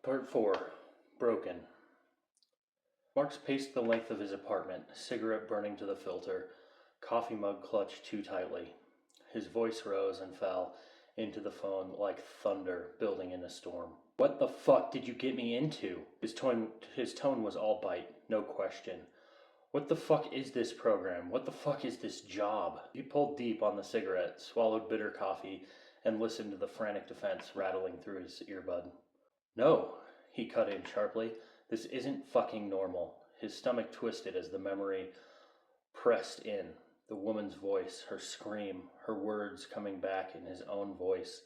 Part 4. Broken. Marks paced the length of his apartment, cigarette burning to the filter, coffee mug clutched too tightly. His voice rose and fell into the phone like thunder building in a storm. What the fuck did you get me into? His tone was all bite, no question. What the fuck is this program? What the fuck is this job? He pulled deep on the cigarette, swallowed bitter coffee, and listened to the frantic defense rattling through his earbud. No, he cut in sharply. This isn't fucking normal. His stomach twisted as the memory pressed in. The woman's voice, her scream, her words coming back in his own voice.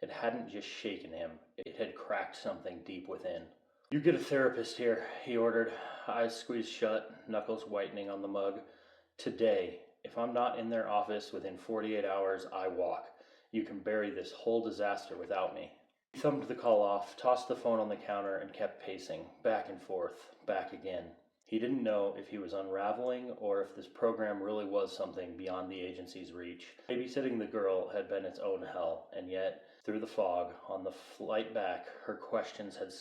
It hadn't just shaken him. It had cracked something deep within. You get a therapist here, he ordered, eyes squeezed shut, knuckles whitening on the mug. Today. If I'm not in their office within 48 hours, I walk. You can bury this whole disaster without me. He thumbed the call off, tossed the phone on the counter, and kept pacing, back and forth, back again. He didn't know if he was unraveling or if this program really was something beyond the agency's reach. Babysitting the girl had been its own hell, and yet, through the fog, on the flight back, her questions had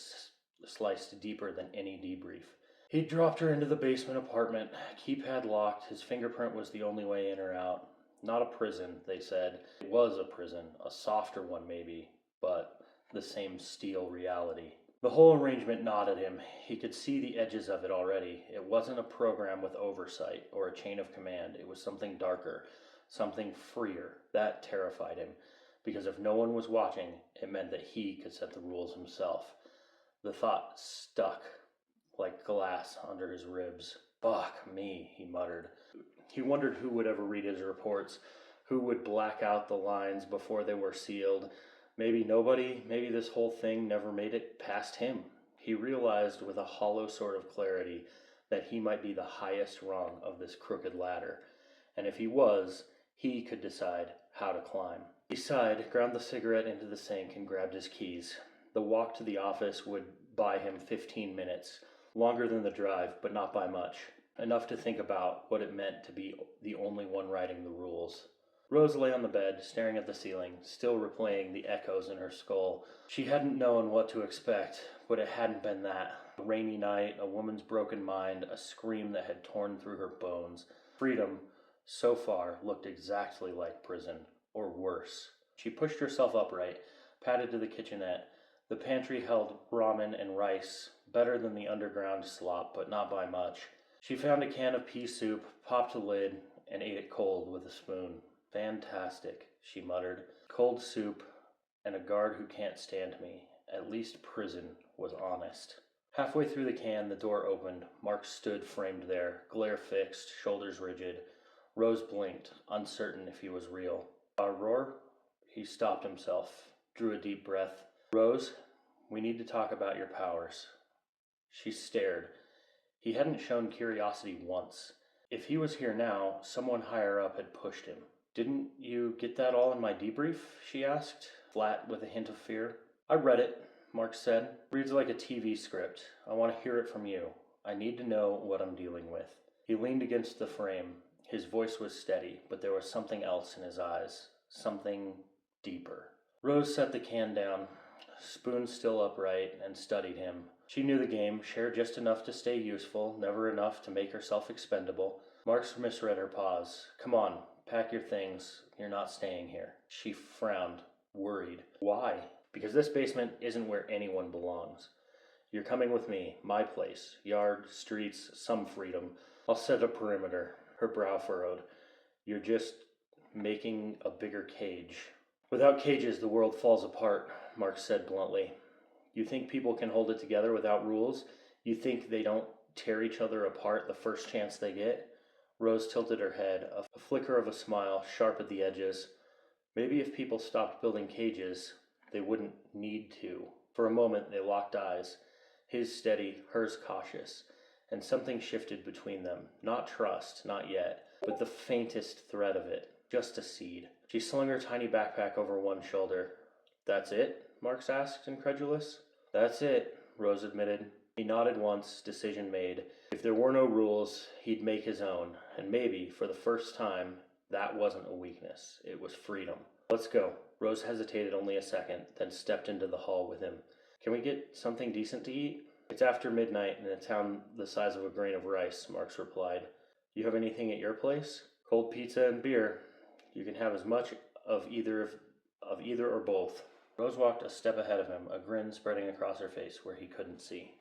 sliced deeper than any debrief. He dropped her into the basement apartment, keypad locked. His fingerprint was the only way in or out. Not a prison, they said. It was a prison, a softer one maybe, but the same steel reality. The whole arrangement gnawed at him. He could see the edges of it already. It wasn't a program with oversight or a chain of command. It was something darker, something freer. That terrified him, because if no one was watching, it meant that he could set the rules himself. The thought stuck like glass under his ribs. Fuck me, he muttered. He wondered who would ever read his reports, who would black out the lines before they were sealed. Maybe nobody, maybe this whole thing never made it past him. He realized with a hollow sort of clarity that he might be the highest rung of this crooked ladder, and if he was, he could decide how to climb. He sighed, ground the cigarette into the sink, and grabbed his keys. The walk to the office would buy him 15 minutes, longer than the drive, but not by much. Enough to think about what it meant to be the only one writing the rules. Rose lay on the bed, staring at the ceiling, still replaying the echoes in her skull. She hadn't known what to expect, but it hadn't been that. A rainy night, a woman's broken mind, a scream that had torn through her bones. Freedom, so far, looked exactly like prison, or worse. She pushed herself upright, padded to the kitchenette. The pantry held ramen and rice, better than the underground slop, but not by much. She found a can of pea soup, popped the lid, and ate it cold with a spoon. Fantastic, she muttered. Cold soup and a guard who can't stand me. At least prison was honest. Halfway through the can, the door opened. Mark stood framed there, glare fixed, shoulders rigid. Rose blinked, uncertain if he was real. Roar? He stopped himself, drew a deep breath. Rose, we need to talk about your powers. She stared. He hadn't shown curiosity once. If he was here now, someone higher up had pushed him. Didn't you get that all in my debrief? She asked, flat with a hint of fear. I read it, Mark said. Reads like a TV script. I want to hear it from you. I need to know what I'm dealing with. He leaned against the frame. His voice was steady, but there was something else in his eyes. Something deeper. Rose set the can down, spoon still upright, and studied him. She knew the game, shared just enough to stay useful, never enough to make herself expendable. Marks misread her pause. Come on, pack your things. You're not staying here. She frowned, worried. Why? Because this basement isn't where anyone belongs. You're coming with me, my place. Yard, streets, some freedom. I'll set a perimeter. Her brow furrowed. You're just making a bigger cage. Without cages, the world falls apart, Mark said bluntly. You think people can hold it together without rules? You think they don't tear each other apart the first chance they get? Rose tilted her head, a flicker of a smile, sharp at the edges. Maybe if people stopped building cages, they wouldn't need to. For a moment, they locked eyes, his steady, hers cautious, and something shifted between them. Not trust, not yet, but the faintest thread of it, just a seed. She slung her tiny backpack over one shoulder. That's it? Marks asked, incredulous. That's it, Rose admitted. He nodded once, decision made. If there were no rules, he'd make his own, and maybe, for the first time, that wasn't a weakness. It was freedom. Let's go. Rose hesitated only a second, then stepped into the hall with him. Can we get something decent to eat? It's after midnight in a town the size of a grain of rice, Marks replied. Do you have anything at your place? Cold pizza and beer. You can have as much of either or both. Rose walked a step ahead of him, a grin spreading across her face where he couldn't see.